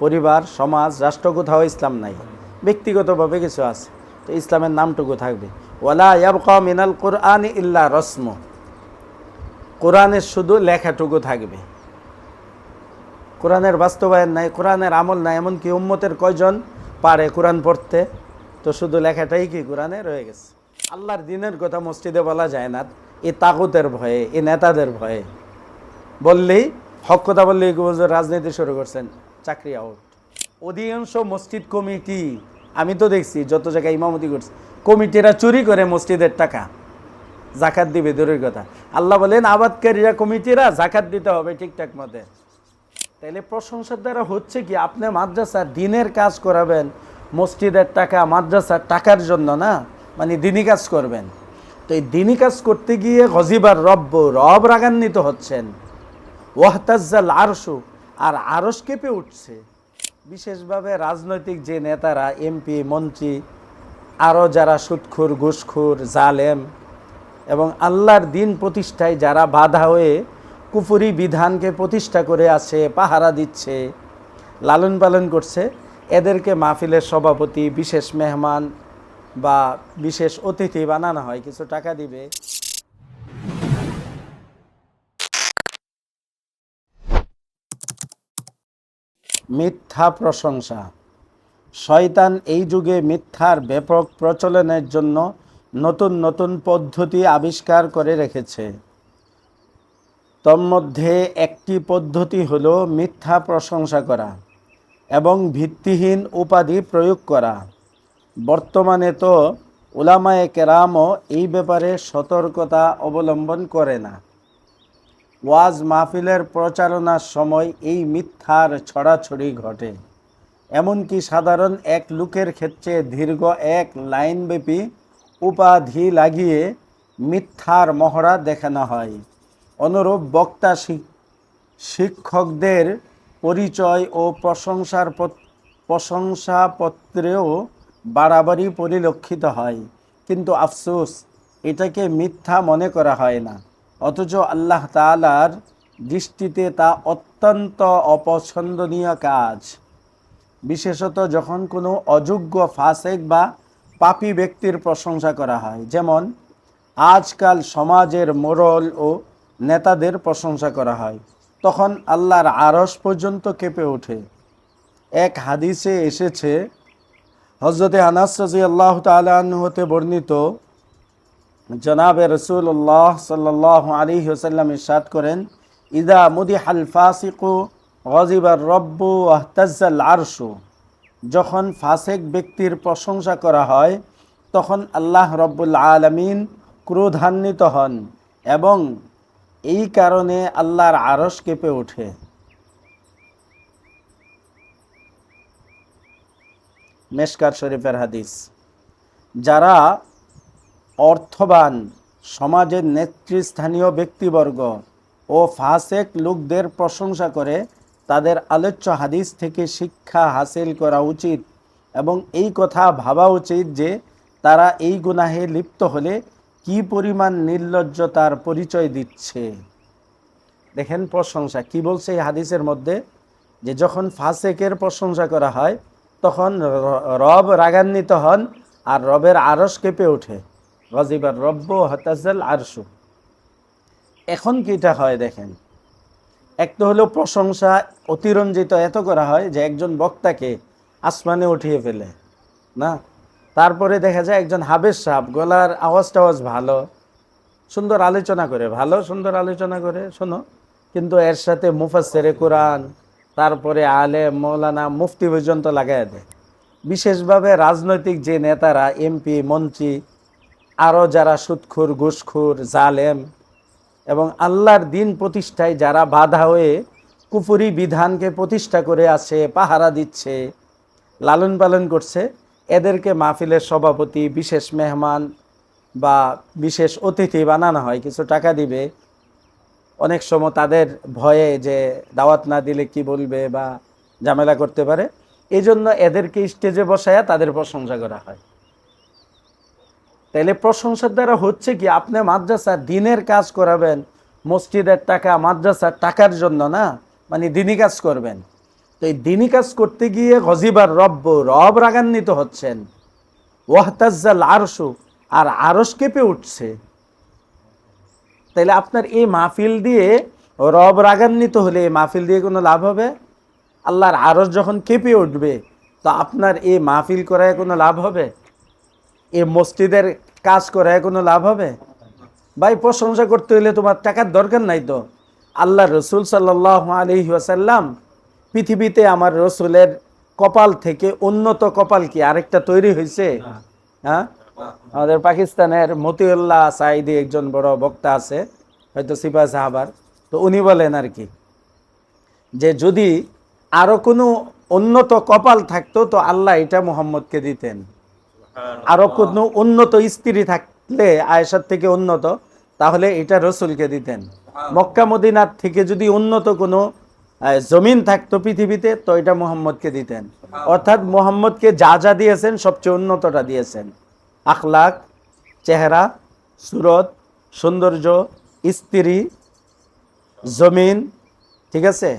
পরিবার, সমাজ, রাষ্ট্র কোথাও ইসলাম নাই, ব্যক্তিগতভাবে কিছু আছে, তো ইসলামের নামটুকু থাকবে। ওয়ালা ইয়াবকা মিনাল কুরআনি ইল্লা রসম, কোরআনের শুধু লেখাটুকু থাকবে, কোরআনের বাস্তবায়ন নাই, কোরআনের আমল নাই। এমনকি উম্মতের কয়জন পারে কোরআন পড়তে? তো শুধু লেখাটাই কি কোরআনে রয়ে গেছে। আল্লাহর দিনের কথা মসজিদে বলা যায় না, এ তাগুতের ভয়ে, এ নেতাদের ভয়ে। বললেই হক কথা বললেই রাজনীতি শুরু করছেন, চাকরি আউট। অধিকাংশ মসজিদ কমিটি আমি তো দেখছি যত জায়গায় ইমামতি করছে, কমিটিরা চুরি করে মসজিদের টাকা, জাকাত দিবে দূরের কথা। আল্লাহ বলেন আবাদকারীরা, কমিটিরা জাকাত দিতে হবে ঠিকঠাক মতে। তাইলে প্রশংসার দ্বারা হচ্ছে কি, আপনি মাদ্রাসার দিনের কাজ করাবেন, মসজিদের টাকা মাদ্রাসার টাকার জন্য না, মানে দিনী কাজ করবেন। তো এই দিনী কাজ করতে গিয়ে গজিবার রব রাগান্বিত হচ্ছেন, ওয়াহতাজ্জাল আরশু, আর আরশ কেঁপে উঠছে। বিশেষভাবে রাজনৈতিক যে নেতারা, এমপি, মন্ত্রী, আরও যারা সুদখোর, ঘুষখোর, জালেম এবং আল্লাহর দিন প্রতিষ্ঠায় যারা বাধা হয়ে কুফরি বিধানকে প্রতিষ্ঠা করে আছে, পাহারা দিচ্ছে, লালন পালন করছে, এদেরকে মাহফিলের সভাপতি, বিশেষ মেহমান বা বিশেষ অতিথি বানানো হয়, কিছু টাকা দিবে। মিথ্যা প্রশংসা। শয়তান এই যুগে মিথ্যার ব্যাপক প্রচলনের জন্য নতুন নতুন পদ্ধতি আবিষ্কার করে রেখেছে। তন্মধ্যে একটি পদ্ধতি হলো মিথ্যা প্রশংসা করা এবং ভিত্তিহীন উপাধি প্রয়োগ করা। বর্তমানে তো উলামায়ে কেরামও এই ব্যাপারে সতর্কতা অবলম্বন করে না। ওয়াজ মাহফিলের প্রচারণার সময় এই মিথ্যার ছড়াছড়ি ঘটে। এমনকি সাধারণ এক লোকের ক্ষেত্রে দীর্ঘ এক লাইনব্যাপী উপাধি লাগিয়ে মিথ্যার মহড়া দেখানো হয়। অনুরূপ বক্তা শিক্ষকদের পরিচয় ও প্রশংসাপত্রেও বাড়াবাড়ি পরিলক্ষিত হয়, কিন্তু আফসোস এটাকে মিথ্যা মনে করা হয় না, অথচ আল্লাহ তাআলার দৃষ্টিতে তা অত্যন্ত অপছন্দনীয় কাজ। বিশেষত যখন কোনো অযোগ্য, ফাসেক বা পাপী ব্যক্তির প্রশংসা করা হয়, যেমন আজকাল সমাজের মোড়ল ও নেতাদের প্রশংসা করা হয়, তখন আল্লাহর আরশ পর্যন্ত কেঁপে ওঠে। এক হাদিসে এসেছে, হযরতে আনাস রাদিয়াল্লাহু তাআলা আনহু হতে বর্ণিত, জনাবে রাসূলুল্লাহ সাল্লাল্লাহু আলাইহি ওয়াসাল্লাম ইরশাদ করেন, ইযা মুদিহাল ফাসিকু গযিবার রব্বু ওয়াহতাজ্জাল আরশু। যখন ফাসেক ব্যক্তির প্রশংসা করা হয়, তখন আল্লাহ রব্বুল আলামিন ক্রোধান্বিত হন এবং এই কারণে আল্লাহর আরশ কেঁপে ওঠে। মেশকাত শরীফের হাদিস। যারা অর্থবান, সমাজের নেতৃস্থানীয় ব্যক্তিবর্গ ও ফাসেক লোকদের প্রশংসা করে, তাদের আলোচ্য হাদিস থেকে শিক্ষা হাসিল করা উচিত এবং এই কথা ভাবা উচিত যে তারা এই গুনাহে লিপ্ত হলে কি পরিমাণ নির্লজ্জতার পরিচয় দিচ্ছে। দেখেন প্রশংসা কি বলছে এই হাদিসের মধ্যে, যে যখন ফাসেকের প্রশংসা করা হয় তখন রব রাগান্বিত হন আর রবের আরশ কেঁপে ওঠে। গযিবার রব্বু ওয়াহতাজ্জাল আরশু। এখন কিটা হয় দেখেন, এক তো হলো প্রশংসা অতিরঞ্জিত এত করা হয় যে একজন বক্তাকে আসমানে উঠিয়ে ফেলে না। তারপরে দেখা যায় একজন হাবেজ সাহেব, গলার আওয়াজ ভালো, সুন্দর আলোচনা করে, ভালো সুন্দর আলোচনা করে, শোনো, কিন্তু এর সাথে মুফাসসিরে কোরআন, তারপরে আলেম, মৌলানা, মুফতি পর্যন্ত লাগাই দেয়। বিশেষভাবে রাজনৈতিক যে নেতারা, এমপি, মন্ত্রী, আরও যারা সুদখোর, ঘুষখোর, জালেম এবং আল্লাহর দিন প্রতিষ্ঠায় যারা বাধা হয়ে কুফরি বিধানকে প্রতিষ্ঠা করে আছে, পাহারা দিচ্ছে, লালন পালন করছে, এদেরকে মাহফিলের সভাপতি, বিশেষ মেহমান বা বিশেষ অতিথি বানানো হয়, কিছু টাকা দিবে। অনেক সময় তাদের ভয়ে যে দাওয়াত না দিলে কি বলবে বা ঝামেলা করতে পারে, এই জন্য এদেরকে স্টেজে বসায়া তাদের প্রশংসা করা হয়। তাইলে প্রশংসার দ্বারা হচ্ছে কি, আপনি মাদ্রাসার দিনের কাজ করাবেন, মসজিদের টাকা মাদ্রাসার টাকার জন্য না, মানে দিনী কাজ করবেন। তো তো এই দিনই কাজ করতে গিয়ে গজিবার রব রাগান্বিত হচ্ছেন, ওয়াহতাজ্জাল আরশু, আর আরশ কেঁপে উঠছে। তাইলে আপনার এই মাহফিল দিয়ে রব রাগান্বিত হলে এই মাহফিল দিয়ে কোনো লাভ হবে? আল্লাহর আরশ যখন কেঁপে উঠবে, তো আপনার এই মাহফিল করায় কোনো লাভ হবে? এই মসজিদের কাজ করায় কোনো লাভ হবে? ভাই, প্রশংসা করতে হইলে তোমার টাকার দরকার নাই তো। আল্লাহ রসুল সাল্লাল্লাহু আলাইহি ওয়াসাল্লাম, পৃথিবীতে আমার রসুলের কপাল থেকে উন্নত কপাল কি আরেকটা তৈরি হয়েছে? হ্যাঁ, আমাদের পাকিস্তানের মতিউল্লাহ সাইদি একজন বড় বক্তা আছে, হয়তো সিপাহ সাহাবার, তো উনি বলেন আর কি, যে যদি আরো কোনো উন্নত কপাল থাকতো তো আল্লাহ এটা মুহাম্মদকে দিতেন। আরো কোনো উন্নত স্ত্রী থাকলে আয়েশার থেকে উন্নত, তাহলে এটা রসুলকে দিতেন। মক্কা মদিনার থেকে যদি উন্নত কোনো জমিন থাকতো পৃথিবীতে, তো এটা মুহাম্মদকে দিতেন। অর্থাৎ মুহাম্মদকে যা যা দিয়েছেন সবচেয়ে উন্নতটা দিয়েছেন। আখলাক, চেহারা, সুরত, সৌন্দর্য, স্ত্রী, জমিন, ঠিক আছে,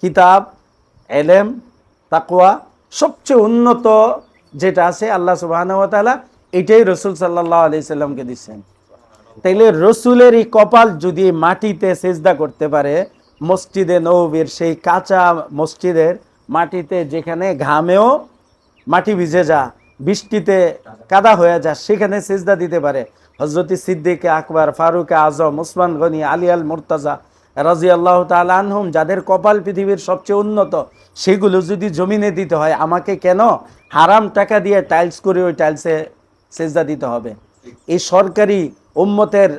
কিতাব, এলেম, তাকওয়া, সবচেয়ে উন্নত যেটা আছে আল্লাহ সুবহানাহু ওয়া তাআলা এটাই রসুল সাল্লাল্লাহু আলাইহি সাল্লামকে দিচ্ছেন। তাইলে রসুলের এই কপাল যদি মাটিতে সেজদা করতে পারে, মসজিদে নববীর সেই কাঁচা মসজিদের মাটিতে, যেখানে ঘামেও মাটি ভিজে যা, বৃষ্টিতে কাদা হয়ে যা, সেখানে সেজদা দিতে পারে হযরত সিদ্দিক আকবর, ফারুক আজম, উসমান গনি, আলী আল মুর্তাজা রাদিয়াল্লাহু তাআলা আনহুম, যাদের কপাল পৃথিবীর সবচেয়ে উন্নত, সেগুলো যদি জমিনে দিতে হয়, আমাকে কেন হারাম টাকা দিয়ে টাইলস করে ওই টাইলসে সেজদা দিতে হবে? এই সরকারি উম্মতের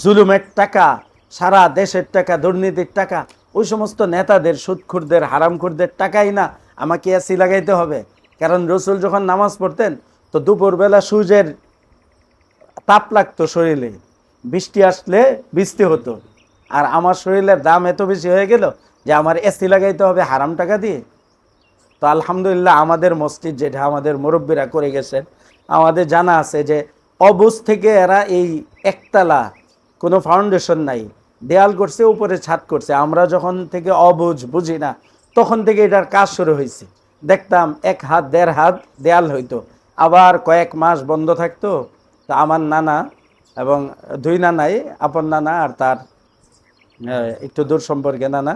জুলুমের টাকা, সারা দেশের টাকা, দুর্নীতির টাকা, ওই সমস্ত নেতাদের, সুদখোরদের, হারামখোরদের টাকাই না আমাকে এসি লাগাইতে হবে? কারণ রসুল যখন নামাজ পড়তেন তো দুপুরবেলা সূর্যের তাপ লাগতো শরীরে, বৃষ্টি আসলে বৃষ্টি হতো, আর আমার শরীরের দাম এত বেশি হয়ে গেল যে আমার এসি লাগাইতে হবে হারাম টাকা দিয়ে? তো আলহামদুলিল্লাহ, আমাদের মসজিদ যেটা আমাদের মুরব্বীরা করে গেছেন, আমাদের জানা আছে যে অবুজ থেকে এরা এই একতলা, কোনো ফাউন্ডেশন নাই, দেয়াল করছে, উপরে ছাদ করছে। আমরা যখন থেকে অবুঝ বুঝি না, তখন থেকে এটার কাজ শুরু হয়েছে। দেখতাম 1 হাত 1.5 হাত দেয়াল হইতো, আবার কয়েক মাস বন্ধ থাকতো। তো আমার নানা এবং 2 নানাই, আপন নানা আর তার একটু দূর সম্পর্কে নানা,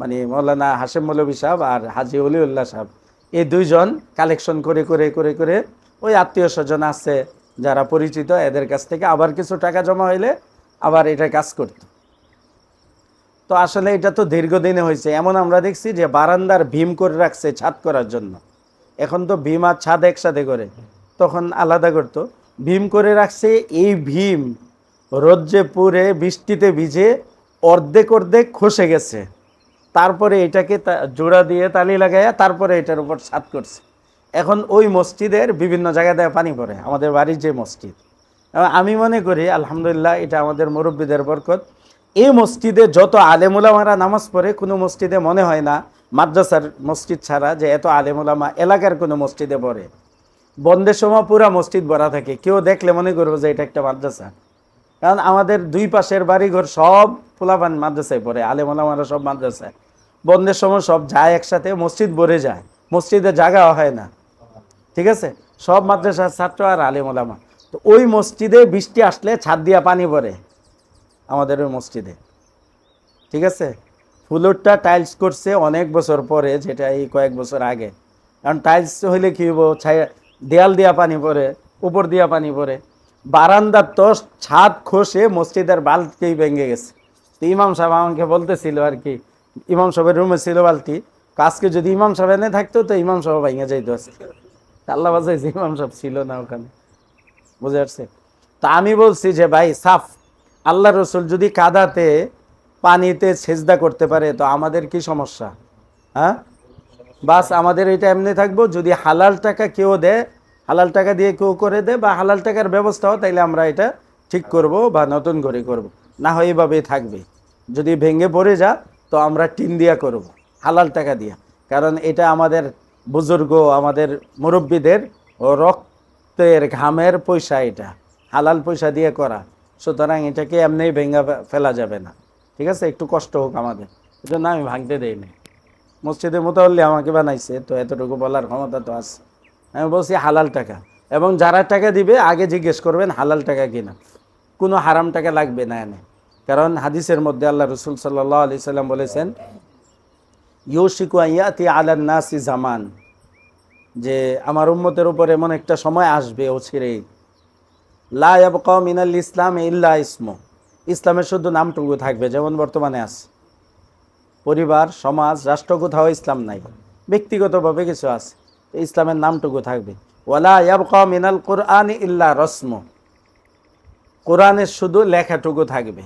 মানে মৌলানা হাশেম মৌলভী সাহেব আর হাজি অলিউল্লাহ সাহেব, এই 2 জন কালেকশন করে করে করে করে ওই আত্মীয় স্বজন আছে যারা পরিচিত, এদের কাছ থেকে আবার কিছু টাকা জমা হইলে আবার এটা কাজ করত। তো আসলে এটা তো দীর্ঘদিনে হয়েছে। এমন আমরা দেখছি যে বারান্দার ভীম করে রাখছে ছাদ করার জন্য। এখন তো ভীম আর ছাদ একসাথে করে, তখন আলাদা করতো। ভীম করে রাখছে, এই ভীম রোদ্রে পুড়ে বৃষ্টিতে ভিজে অর্ধেক অর্ধেক খসে গেছে, তারপরে এটাকে জোড়া দিয়ে তালি লাগাইয়া তারপরে এটার উপর ছাদ করছে। এখন ওই মসজিদের বিভিন্ন জায়গায় দেয় পানি পড়ে, আমাদের বাড়ির যে মসজিদ। আমি মনে করি আলহামদুলিল্লাহ এটা আমাদের মুরব্বীদের বরকত। এই মসজিদে যত আলেমুলামারা নামাজ পড়ে, কোনো মসজিদে মনে হয় না, মাদ্রাসার মসজিদ ছাড়া, যে এত আলেমুলামা এলাকার কোনো মসজিদে পড়ে। বন্ধের সময় পুরা মসজিদ ভরা থাকে, কেউ দেখলে মনে করবো যে এটা একটা মাদ্রাসা। কারণ আমাদের 2 পাশের বাড়িঘর সব পোলাপান মাদ্রাসায় পড়ে, আলেমুলামারা সব মাদ্রাসায়। বন্ধের সময় সব যায় একসাথে, মসজিদ ভরে যায়, মসজিদে জায়গা হয় না, ঠিক আছে, সব মাদ্রাসার ছাত্র আর আলেম ওলামা। তো ওই মসজিদে বৃষ্টি আসলে ছাদ দিয়া পানি পড়ে আমাদের ওই মসজিদে, ঠিক আছে। ফ্লোরটা টাইলস করছে অনেক বছর পরে, যেটা এই কয়েক বছর আগে। কারণ টাইলস হইলে কি হবো, দেয়াল দিয়া পানি পড়ে, উপর দিয়া পানি পড়ে। বারান্দার তো ছাদ খসে মসজিদের বালতি ভেঙে গেছে। তো ইমাম সাহেব আমাকে বলতেছিল আর কি, ইমাম সাহেবের রুমে ছিল বালতি, আজকে যদি ইমাম সাহেব এনে থাকতো তো ইমাম সাহেব ভেঙে যাইতো। আল্লাহ বাজাইছে, ইমাম সাহেব ছিল না ওখানে, বুঝে আসছে। তা আমি বলছি যে ভাই সাফ, আল্লাহ রসুল যদি কাদাতে পানিতে সেজদা করতে পারে, তো আমাদের কি সমস্যা? হ্যাঁ, বাস আমাদের এটা এমনি থাকবো। যদি হালাল টাকা কেউ দেয়, হালাল টাকা দিয়ে কেউ করে দেয়, বা হালাল টাকার ব্যবস্থা হয়, তাইলে আমরা এটা ঠিক করব বা নতুন করে করব, না হয় এভাবেই থাকবে। যদি ভেঙে পড়ে যা, তো আমরা টিন দিয়া করব, হালাল টাকা দিয়া। কারণ এটা আমাদের বুজুর্গ, আমাদের মুরব্বীদের রক্তের ঘামের পয়সা, এটা হালাল পয়সা দিয়ে করা। সুতরাং এটাকে এমনি ভেঙে ফেলা যাবে না, ঠিক আছে। একটু কষ্ট হোক আমাদের, এজন্য আমি ভাঙতে দেই না। মসজিদের মুতাল্লি আমাকে বানাইছে, তো এতটুকু বলার ক্ষমতা তো আছে। আমি বলছি হালাল টাকা, এবং যারা টাকা দিবে আগে জিজ্ঞেস করবেন হালাল টাকা কিনা, কোনো হারাম টাকা লাগবে না এনে। কারণ হাদিসের মধ্যে আল্লাহ রসুল সাল্লাল্লাহু আলাইহি সাল্লাম বলেছেন, ইউশিকু আন ইয়াতি আলান নাসি জামান, যে আমার উম্মতের উপর এমন একটা সময় আসবে অচিরেই, লা ইয়াবকা মিনাল ইসলাম ইল্লা ইসমু, ইসলামের শুধু নামটুকু থাকবে, যেমন বর্তমানে আছে পরিবার, সমাজ, রাষ্ট্র, কোথাও ইসলাম নাই, ব্যক্তিগতভাবে কিছু আছে, ইসলামের নামটুকু থাকবে। ওয়ালা ইয়াবকা মিনাল কুরআনি ইল্লা রসমু, কোরআনের শুধু লেখাটুকু থাকবে,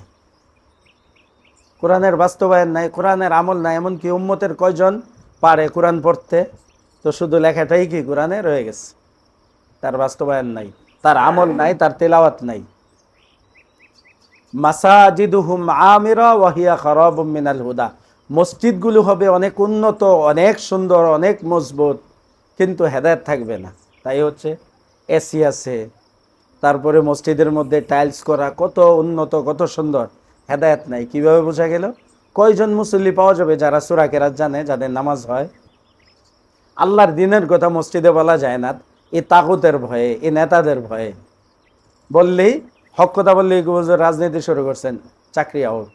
কোরআনের বাস্তবায়ন নাই, কোরআনের আমল নাই। এমনকি উম্মতের কয়জন পারে কোরআন পড়তে, তো শুধু লেখাটাই কি কোরআনে রয়ে গেছে, তার বাস্তবায়ন নাই, তার আমল নাই, তার তেলাওয়াত নাই। মাসাজিদুহুম আমিরা ওয়া হিয়া খারাবুম মিনাল হুদা, মসজিদগুলো হবে অনেক উন্নত, অনেক সুন্দর, অনেক মজবুত, কিন্তু হেদায়েত থাকবে না। তাই হচ্ছে এসি আছে, তারপরে মসজিদের মধ্যে টাইলস করা, কত উন্নত, কত সুন্দর, হেদায়েত নাই। কিভাবে বোঝা গেল? কয়জন মুসল্লি পাওয়া যাবে যারা সূরা কেরাত জানে, যাদের নামাজ হয়? আল্লাহর দিনের কথা মসজিদে বলা যায় না, এই তাগুতের ভয়ে, এই নেতাদের ভয়ে। বললেই হক কথা বললেই রাজনীতি শুরু করছেন, চাকরি আউট।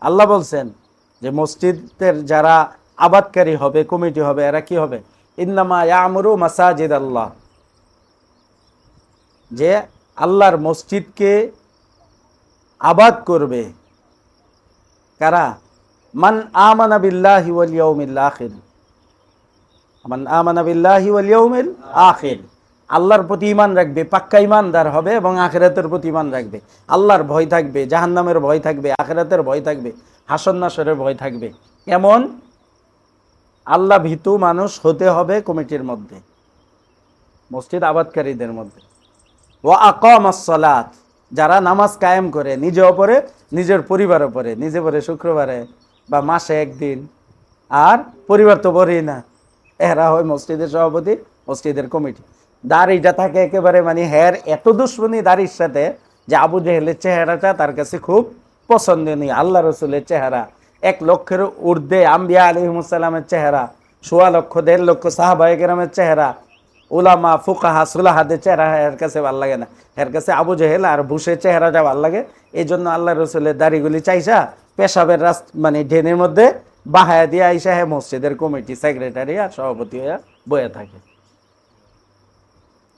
আল্লাহ বলছেন যে মসজিদের যারা আবাদকারী হবে, কমিটি হবে, এরা কি হবে? ইন্নামা ইয়ামুরু মাসাজিদ আল্লাহ, যে আল্লাহর মসজিদকে আবাদ করবে কারা? মান আমানা বিল্লাহি ওয়াল ইয়াউমিল আখির, মান আমানা বিল্লাহি ওয়াল ইয়াউমিল আখির, আল্লাহর প্রতি ঈমান রাখবে, পাক্কা ঈমানদার হবে, এবং আখিরাতের প্রতি ঈমান রাখবে। আল্লাহর ভয় থাকবে, জাহান্নামের ভয় থাকবে, আখিরাতের ভয় থাকবে, হাসর নাসরের ভয় থাকবে। এমন আল্লাহ ভীতু মানুষ হতে হবে কমিটির মধ্যে, মসজিদ আবাদকারীদের মধ্যে। ওয়া আকামাস সালাত, যারা নামাজ কায়েম করে, নিজে ওপরে, নিজের পরিবারের উপরে, নিজে পরে শুক্রবারে বা মাসে একদিন, আর পরিবার তো পড়েই না, এরা হয় মসজিদের সভাপতি, মসজিদের কমিটি। দাড়িটা থাকে একেবারে, মানে হের এত দুশ্মনী দাড়ির সাথে, যে আবু জেহেলের চেহারাটা তার কাছে খুব পছন্দনীয়। আল্লাহ রসুলের চেহারা, 1,00,000-এর ঊর্ধ্বে আম্বিয়া আলাইহিমুসসালামের চেহারা, 1,00,000 1,50,000 সাহাবায়ে কেরামের চেহারা, উলামা ফুকাহা সুলাহাদের চেহারা এর কাছে ভাল লাগে না। এর কাছে আবু জেহেল আর বুশের চেহারাটা ভাল লাগে। এই জন্য আল্লাহ রসুলের দাড়িগুলি চাইসা পেশাবের মানে ড্রেনের মধ্যে বাহায়া দিয়ে আইসা হে মসজিদের কমিটি সেক্রেটারি আর সভাপতি হইয়া বয়ে থাকে।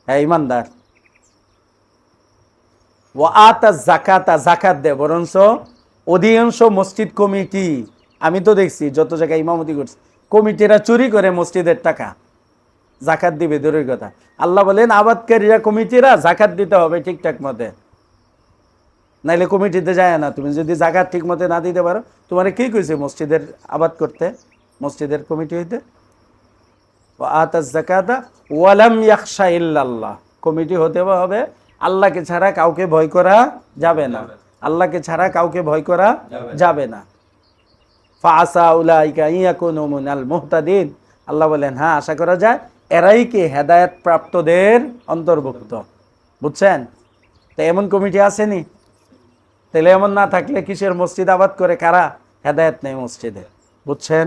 হ্যাঁ ইমানদার। ও আতা জাকাতা, জাকাত দেয়, বরঞ্চ অধিকাংশ মসজিদ কমিটি, আমি তো দেখছি যত জায়গায় ইমামতি করছি, কমিটিরা চুরি করে মসজিদের টাকা, জাকাত দিবে দূরের কথা। আল্লাহ বলেন আবাদকারীরা, কমিটিরা জাকাত দিতে হবে ঠিকঠাক মতে, নাইলে কমিটিতে যায় না। তুমি যদি জাকাত ঠিক মতে না দিতে পারো, তোমার কি কইছে মসজিদের আবাদ করতে, মসজিদের কমিটি হইতে? আতাজ যাকাতা ওয়ালাম ইয়াখশা ইল্লাল্লাহ, কমিটি হতে হবে আল্লাহকে ছাড়া কাউকে ভয় করা যাবে না, আল্লাহকে ছাড়া কাউকে ভয় করা যাবে না। ফাআসা উলাইকা ইয়াকুনু মিনাল মুহতাদিন, আল্লাহ বলেন হ্যাঁ, আশা করা যায় এরাই কি হেদায়েত প্রাপ্তদের অন্তর্ভুক্ত। বুঝছেন? তো এমন কমিটি আসেনি, তাহলে এমন না থাকলে কিসের মসজিদ আবাদ করে কারা? হেদায়েত নেই মসজিদে। বুঝছেন?